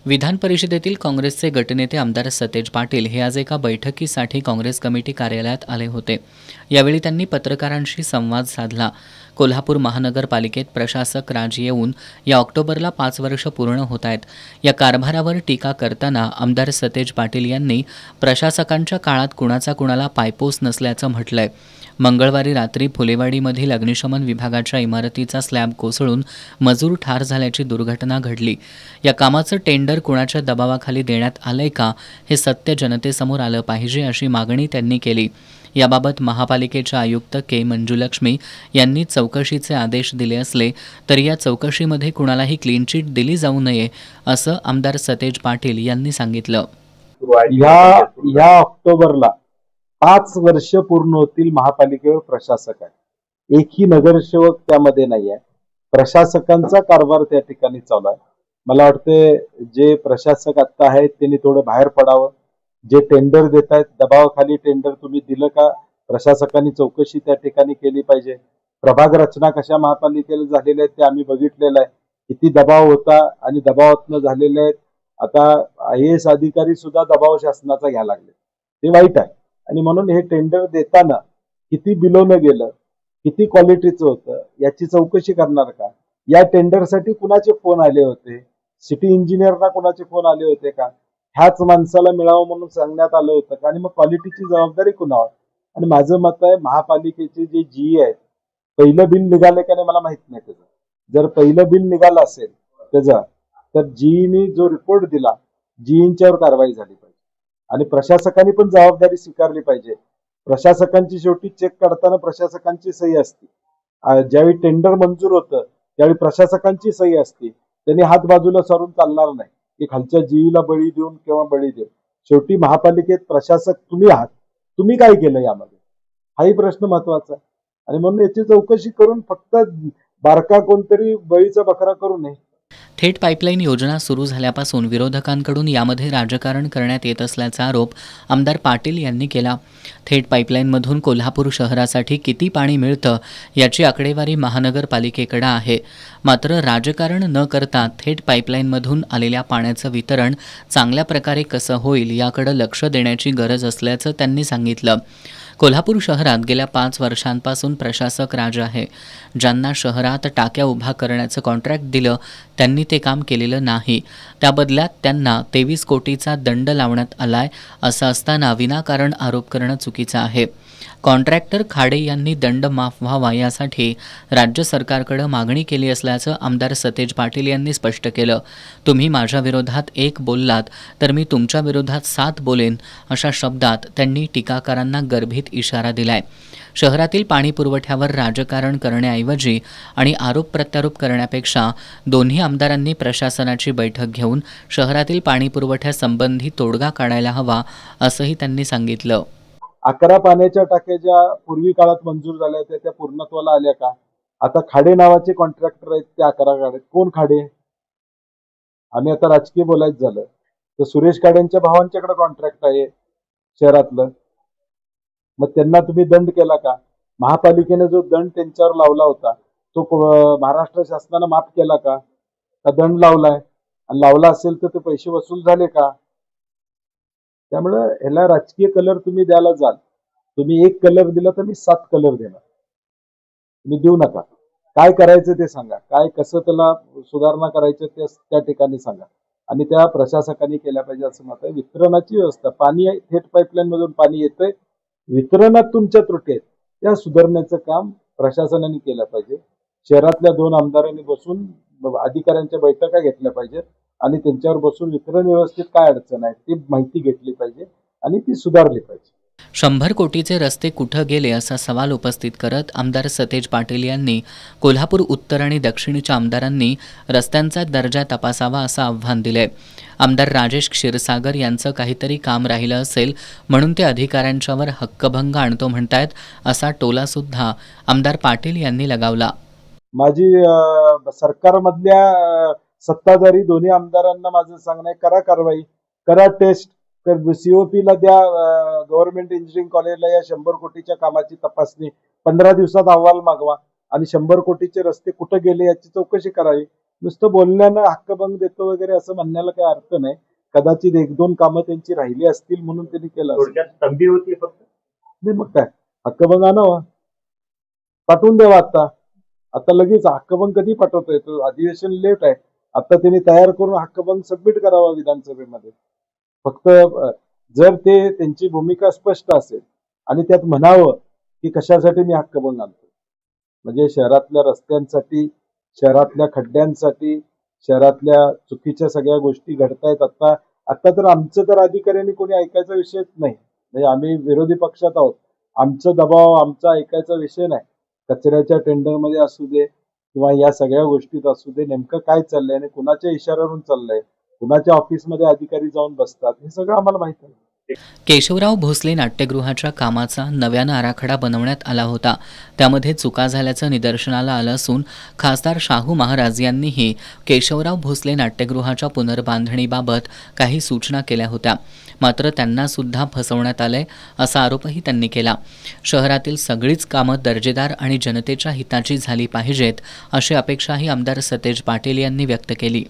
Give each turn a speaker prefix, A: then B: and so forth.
A: विधान परिषदेतील काँग्रेसचे गटनेते आमदार सतेज पाटील हे आज एका बैठकीसाठी काँग्रेस कमिटी कार्यालयात आले होते। यावेळी त्यांनी पत्रकारांशी संवाद साधला। कोल्हापूर महानगरपालिकेत प्रशासक राज येऊन या ऑक्टोबरला 5 वर्ष पूर्ण होत आहेत। या कारभारावर टीका करताना आमदार सतेज पाटील यांनी प्रशासकांच्या काळात कुणाचा कुणाला पायपोस नसल्याचं म्हटलंय। मंगळवारी रात्री फुलेवाडीमधील अग्निशमन विभागाच्या इमारतीचा स्लॅब कोसळून मजूर ठार झाल्याची दुर्घटना घडली। या कामाचं टेंडर कुणाच्या दबावाखाली देण्यात आलंय का हे सत्य जनतेसमोर आलं पाहिजे अशी मागणी त्यांनी केली। याबाबत महापालिकेच्या आयुक्त के मंजुलक्ष्मी यांनी चौकशीचे आदेश दिले असले तरी या चौकशीमध्ये कुणालाही क्लीन चिट दिली जाऊ नये असं आमदार सतेज पाटील यांनी सांगितलं।
B: या ऑक्टोबरला 5 वर्ष पूर्ण होतील महापालिकेवर प्रशासक आहे। एकही नगरसेवक त्यामध्ये नाही आहे। प्रशासकांचा कारभार त्या ठिकाणी चालू आहे। मला वाटते जे प्रशासक आता आहेत त्यांनी थोडं बाहेर पडावं। जे टेंडर देत आहेत दबावाखाली टेंडर तुम्ही दिलं का, प्रशासकांनी चौकशी त्या ठिकाणी केली पाहिजे। प्रभाग रचना कशा महापालिकेला झालेल्या आहेत ते आम्ही बघितलेलं आहे। किती दबाव होता आणि दबावातनं झालेले आहेत। आता IAS अधिकारी सुद्धा दबाव शासनाचा घ्यायला लागले, ते वाईट आहे। आणि म्हणून हे टेंडर देताना किती बिलवलं गेलं, किती क्वालिटीचं होतं याची चौकशी करणार का? या टेंडरसाठी कुणाचे फोन आले होते, सिटी इंजिनियरना कुणाचे फोन आले होते का? ह्याच माणसाला मिळावं म्हणून सांगण्यात आलं होतं का? आणि मग क्वालिटीची जबाबदारी कुणावर? आणि माझं मत आहे महापालिकेचे जे GE आहेत, पहिलं बिल निघालं का नाही मला माहित नाही त्याचं। जर पहिलं बिल निघालं असेल त्याचा तर GEनी जो रिपोर्ट दिला GEंच्यावर कारवाई झाली पाहिजे आणि प्रशासकांनी पण जबाबदारी स्वीकारली पाहिजे। प्रशासकांची शेवटी चेक काढताना प्रशासकांची सही असते। ज्यावेळी टेंडर मंजूर होतं त्यावेळी प्रशासकांची सही असते। त्यांनी हात बाजूला सारून चालणार नाही की खालच्या GEला बळी देऊन किंवा बळी देऊन। शेवटी महापालिकेत प्रशासक तुम्ही आहात, तुम्ही काय केलं यामध्ये हाही प्रश्न महत्वाचा आहे। आणि म्हणून याची चौकशी करून फक्त बारका कोणतरी बळीचा बकरा करू नये।
A: थेट पाईपलाईन योजना सुरू झाल्यापासून विरोधकांकडून यामध्ये राजकारण करण्यात येत असल्याचा आरोप आमदार पाटील यांनी केला। थेट पाईपलाईनमधून कोल्हापूर शहरासाठी किती पाणी मिळतं याची आकडेवारी महानगरपालिकेकडे आहे। मात्र राजकारण न करता थेट पाईपलाईनमधून आलेल्या पाण्याचं वितरण चांगल्या प्रकारे कसं होईल याकडे लक्ष देण्याची गरज असल्याचं त्यांनी सांगितलं। कोल्हापूर शहरात गेल्या 5 वर्षांपासून प्रशासक राज आहे। ज्यांना शहरात टाक्या उभा करण्याचं कॉन्ट्रॅक्ट दिलं त्यांनी ते काम केलेलं नाही। त्या बदल्यात त्यांना 23 कोटीचा दंड लावण्यात आलाय। असं असताना विनाकारण आरोप करणं चुकीचं आहे। कॉन्ट्रॅक्टर खाडे यांनी दंड माफ व्हावा यासाठी राज्य सरकारकडे मागणी केली असल्याचं आमदार सतेज पाटील यांनी स्पष्ट केलं। तुम्ही माझ्या विरोधात 1 बोललात तर मी तुमच्या विरोधात 7 बोलेन अशा शब्दात त्यांनी टीकाकारांना गर्भित इशारा दिलाय। शहरातील पाणी पुरवठ्यावर राजकारण करण्याऐवजी आणि आरोप प्रत्यारोप करण्यापेक्षा दोन्ही आमदारांनी प्रशासनाची बैठक घेऊन शहरातील पाणी पुरवठ्यासंबंधी तोडगा काढायला हवा असंही त्यांनी सांगितलं।
B: 11 पाण्याच्या टाक्या ज्या पूर्वी काळात मंजूर झाल्या होत्या त्या पूर्णत्वाला आल्या का? आता खाडे नावाचे कॉन्ट्रॅक्टर आहेत ते 11 काढत। कोण खाडे? आम्ही आता राजकीय बोलायचं झालं तर सुरेश खाडेंच्या भावांच्याकडे कॉन्ट्रॅक्ट आहे शहरातलं। मग त्यांना तुम्ही दंड केला का? महापालिकेने जो दंड त्यांच्यावर लावला होता तो महाराष्ट्र शासनाने माफ केला का? दंड लावलाय आणि लावला असेल तर ते पैसे वसूल झाले का? त्यामुळे ह्याला राजकीय कलर तुम्ही द्यायला जाल, तुम्ही 1 कलर दिला तर मी 7 कलर देणार। तुम्ही देऊ नका। काय करायचं ते सांगा, काय कसं त्याला सुधारणा करायचं ते त्या ठिकाणी सांगा आणि त्या प्रशासकांनी केल्या पाहिजे असं मत आहे। वितरणाची व्यवस्था, पाणी थेट पाईपलाईन मधून पाणी येतंय, वितरणात तुमच्या त्रुटी आहेत त्या सुधारण्याचं काम प्रशासनाने केलं पाहिजे। शहरातल्या 2 आमदारांनी बसून अधिकाऱ्यांच्या बैठका घेतल्या पाहिजेत आणि त्यांच्यावर बसून वितरण व्यवस्थेत काय अडचण आहे ती माहिती घेतली पाहिजे आणि ती सुधारली पाहिजे।
A: 100 कोटीचे रस्ते कुठं गेले असा सवाल उपस्थित करत आमदार सतेज पाटील यांनी कोल्हापूर उत्तर आणि दक्षिणच्या आमदारांनी रस्त्यांचा दर्जा तपासावा असं आव्हान दिलंय। आमदार राजेश क्षीरसागर यांचं काहीतरी काम राहिलं असेल म्हणून ते अधिकाऱ्यांच्यावर हक्कभंग आणतो म्हणतायत असा टोला सुद्धा आमदार पाटील यांनी लगावला।
B: माझी सरकारमधल्या सत्ताधारी दोन्ही आमदारांना माझं सांगणं आहे, करा कारवाई, करा टेस्ट, COPला द्या गव्हर्नमेंट इंजिनिअरिंग कॉलेजला या 100 कोटीच्या कामाची तपासणी 15 दिवसात अहवाल मागवा आणि 100 कोटीचे रस्ते कुठे गेले याची चौकशी करावी। नुसतं बोलण्यानं हक्कभंग देतो वगैरे असं म्हणण्याला काही अर्थ नाही. कदाचित 1-2 कामं त्यांची राहिली असतील म्हणून त्यांनी केलं असेल.
C: थोडक्यात तंबी होती फक्त.
B: नाही मग काय, हक्कभंग आणावा, पाठवून द्यावा आता लगेच. हक्कभंग कधी पाठवता येतो? अधिवेशन लेट आहे. आता त्यांनी तयार करून हक्कभंग सबमिट करावा विधानसभेमध्ये. फक्त जर ते त्यांची भूमिका स्पष्ट असेल आणि त्यात म्हणावं की कशासाठी मी हक्कभंग आणतो, म्हणजे शहरातल्या रस्त्यांसाठी, शहरातल्या खड्ड्यांसाठी, शहरातल्या चुकीच्या सगळ्या गोष्टी घडतायत. आता तर आमचं तर अधिकाऱ्यांनी कोणी ऐकायचा विषयच नाही. म्हणजे आम्ही विरोधी पक्षात आहोत, आमचा दबाव, आमचा ऐकायचा विषय नाही. कचऱ्याच्या टेंडरमध्ये असू दे किंवा या सगळ्या गोष्टीत असू दे, नेमकं काय चाललंय आणि कुणाच्या इशाऱ्यावरून चाललंय, कुणाच्या ऑफिसमध्ये अधिकारी जाऊन बसतात, हे सगळं आम्हाला माहिती आहे.
A: केशवराव भोसले नाट्यगृहाच्या कामाचा नव्यानं आराखडा बनवण्यात आला होता. त्यामध्ये चुका झाल्याचं निदर्शनाला आलं असून खासदार शाहू महाराज यांनीही केशवराव भोसले नाट्यगृहाच्या पुनर्बांधणीबाबत काही सूचना केल्या होत्या. मात्र त्यांना सुद्धा फसवण्यात आलंय असा आरोपही त्यांनी केला. शहरातील सगळीच कामं दर्जेदार आणि जनतेच्या हिताची झाली पाहिजेत अशी अपेक्षाही आमदार सतेज पाटील यांनी व्यक्त केली.